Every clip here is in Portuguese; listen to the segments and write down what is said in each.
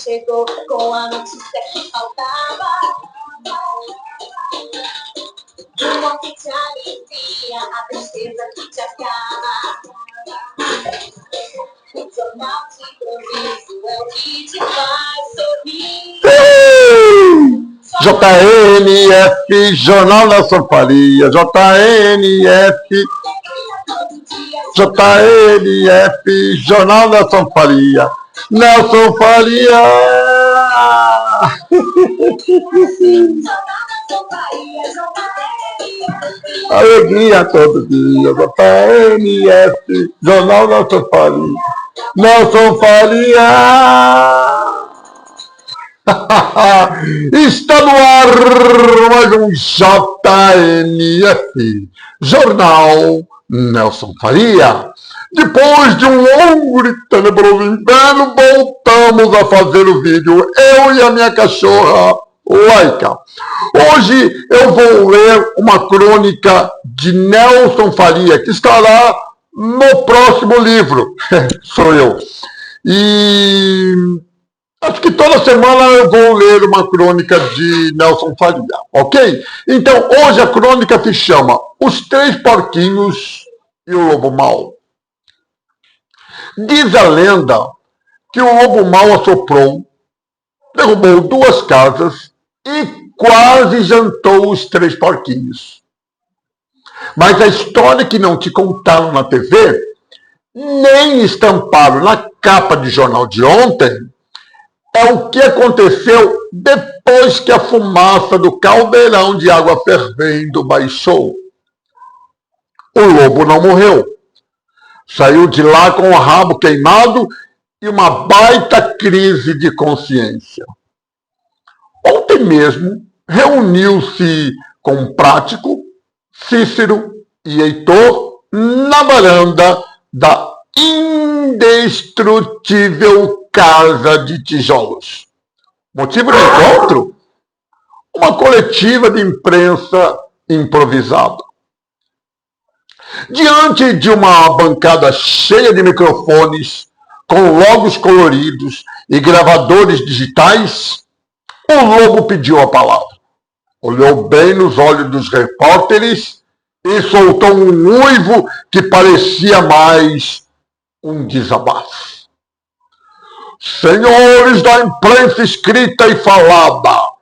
chegou com a notícia que faltava. O amor que te alivia, a tristeza que te acalma. O jornal de improviso é o que te faz sorrir. JNF, Jornal Nelson Faria, JNF, Jornal Nelson Faria, Nelson Faria. Alegria todo dia, JNF, Jornal Nelson Faria, Nelson Faria. Está no ar mais um JNF, Jornal Nelson Faria. Depois de um longo e tenebroso inverno, voltamos a fazer o vídeo, eu e a minha cachorra Laika. Hoje eu vou ler uma crônica de Nelson Faria, que estará no próximo livro. Sou eu. E acho que toda semana eu vou ler uma crônica de Nelson Faria, ok? Então, hoje a crônica se chama Os Três Porquinhos e o Lobo Mau. Diz a lenda que o lobo mau assoprou, derrubou 2 casas e quase jantou os 3 porquinhos. Mas a história que não te contaram na TV, nem estamparam na capa de jornal de ontem, é o que aconteceu depois que a fumaça do caldeirão de água fervendo baixou. O lobo não morreu. Saiu de lá com o rabo queimado e uma baita crise de consciência. Ontem mesmo, reuniu-se com o Prático, Cícero e Heitor na varanda da indestrutível Casa de Tijolos. Motivo do encontro? Uma coletiva de imprensa improvisada. Diante de uma bancada cheia de microfones, com logos coloridos e gravadores digitais, o lobo pediu a palavra. Olhou bem nos olhos dos repórteres e soltou um uivo que parecia mais um desabafo. Senhores da imprensa escrita e falada,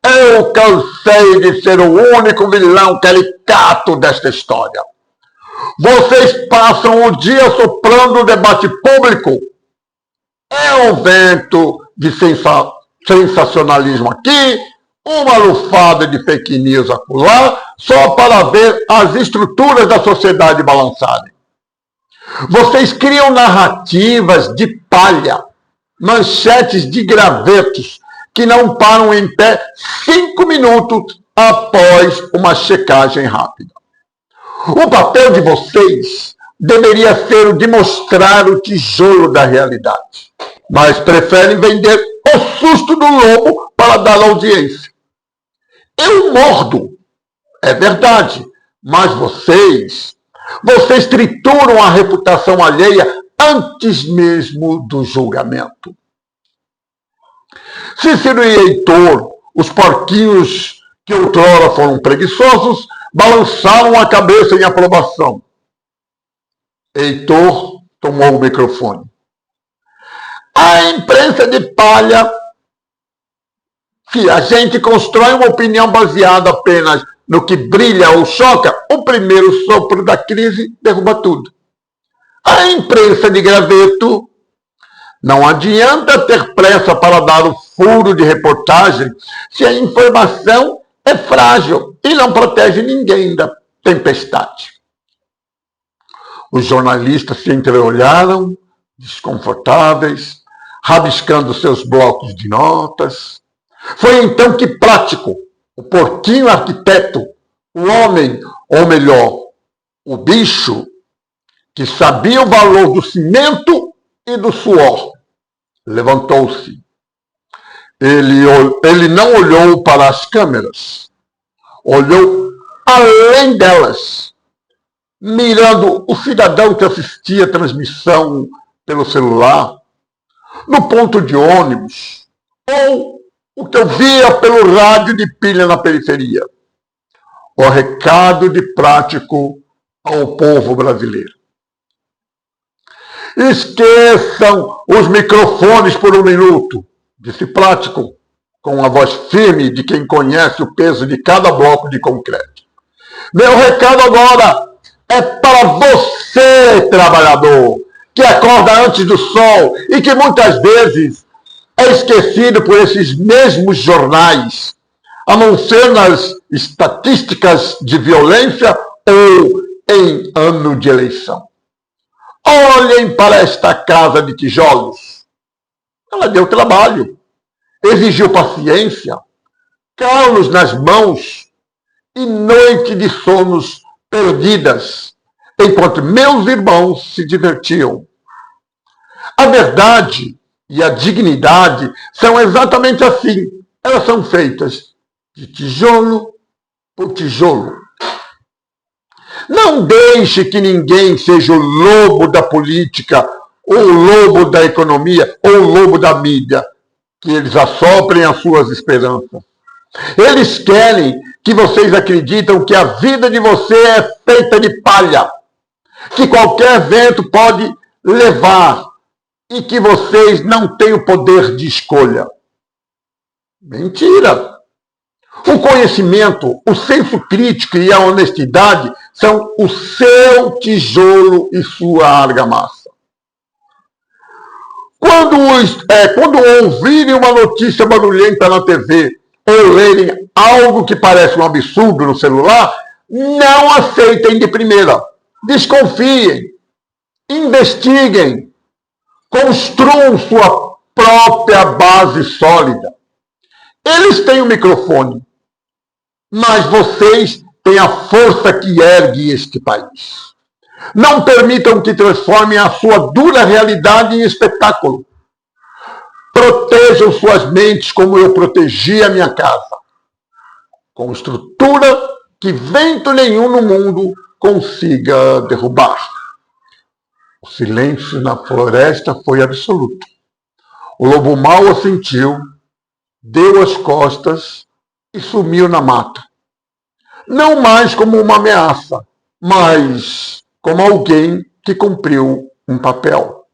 eu cansei de ser o único vilão caricato desta história. Vocês passam o dia soprando o debate público. É um vento de sensacionalismo aqui, uma lufada de fake news acolá, só para ver as estruturas da sociedade balançarem. Vocês criam narrativas de palha, manchetes de gravetos que não param em pé 5 minutos após uma checagem rápida. O papel de vocês deveria ser o de mostrar o tijolo da realidade, mas preferem vender o susto do lobo para dar audiência. Eu mordo, é verdade, mas vocês trituram a reputação alheia antes mesmo do julgamento. Cícero e Heitor, os porquinhos que outrora foram preguiçosos, balançaram a cabeça em aprovação. Heitor tomou o microfone. A imprensa de palha, se a gente constrói uma opinião baseada apenas no que brilha ou choca, o primeiro sopro da crise derruba tudo. A imprensa de graveto, não adianta ter pressa para dar o furo de reportagem se a informação é frágil e não protege ninguém da tempestade. Os jornalistas se entreolharam, desconfortáveis, rabiscando seus blocos de notas. Foi então que Prático, o porquinho arquiteto, o homem, ou melhor, o bicho, que sabia o valor do cimento e do suor, levantou-se. Ele não olhou para as câmeras, olhou além delas, mirando o cidadão que assistia a transmissão pelo celular, no ponto de ônibus, ou o que eu via pelo rádio de pilha na periferia. O recado de prático ao povo brasileiro. Esqueçam os microfones por um minuto, disse Prático, com a voz firme de quem conhece o peso de cada bloco de concreto. Meu recado agora é para você, trabalhador, que acorda antes do sol e que muitas vezes é esquecido por esses mesmos jornais, a não ser nas estatísticas de violência ou em ano de eleição. Olhem para esta casa de tijolos. Ela deu trabalho, exigiu paciência, calos nas mãos e noite de sonos perdidas, enquanto meus irmãos se divertiam. A verdade e a dignidade são exatamente assim. Elas são feitas de tijolo por tijolo. Não deixe que ninguém seja o lobo da política, ou o lobo da economia, ou o lobo da mídia, que eles assoprem as suas esperanças. Eles querem que vocês acreditem que a vida de você é feita de palha, que qualquer vento pode levar e que vocês não têm o poder de escolha. Mentira! O conhecimento, o senso crítico e a honestidade são o seu tijolo e sua argamassa. Quando ouvirem uma notícia barulhenta na TV ou lerem algo que parece um absurdo no celular, não aceitem de primeira. Desconfiem, investiguem, construam sua própria base sólida. Eles têm o microfone, mas vocês têm a força que ergue este país. Não permitam que transformem a sua dura realidade em espetáculo. Protejam suas mentes como eu protegi a minha casa, com estrutura que vento nenhum no mundo consiga derrubar. O silêncio na floresta foi absoluto. O lobo mau assentiu, deu as costas e sumiu na mata. Não mais como uma ameaça, mas como alguém que cumpriu um papel.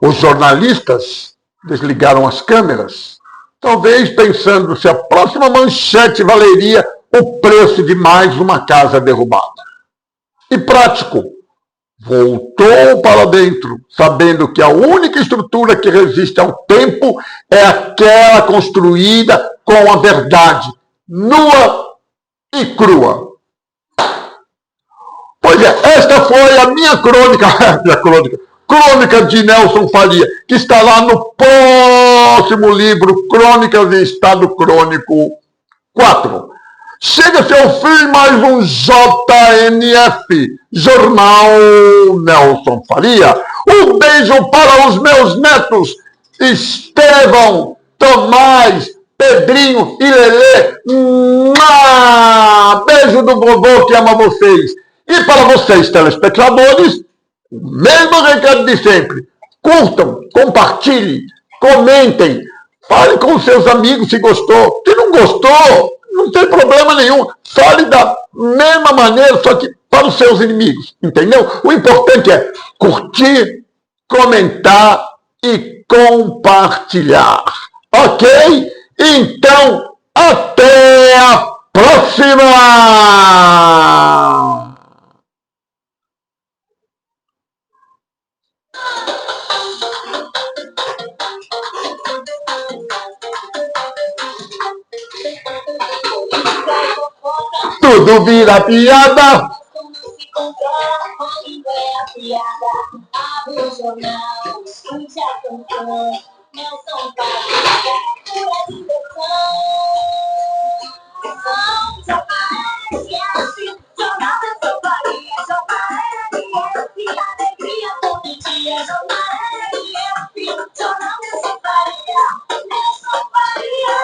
Os jornalistas desligaram as câmeras, talvez pensando se a próxima manchete valeria o preço de mais uma casa derrubada. E Prático voltou para dentro, sabendo que a única estrutura que resiste ao tempo é aquela construída com a verdade, nua e crua. Pois é, esta foi a minha crônica de Nelson Faria, que está lá no próximo livro, Crônicas em Estado Crônico 4. Chega-se ao fim mais um JNF, Jornal Nelson Faria. Um beijo para os meus netos, Estevão, Tomás, Pedrinho e Lelê. Beijo do vovô que ama vocês. E para vocês, telespectadores, o mesmo recado de sempre. Curtam, compartilhem, comentem, falem com seus amigos se gostou. Se não gostou, não tem problema nenhum. Fale da mesma maneira, só que para os seus inimigos. Entendeu? O importante é curtir, comentar e compartilhar. Ok? Então, até a próxima! Tudo vira piada. Como se controla quando é a piada. Abre o jornal, escute a canção. Nelson Faria, pura diversão. Jornal RF, Jornal Nelson Faria, Jornal RF, alegria todo dia. Jornal RF, Jornal Nelson Faria, Nelson Faria.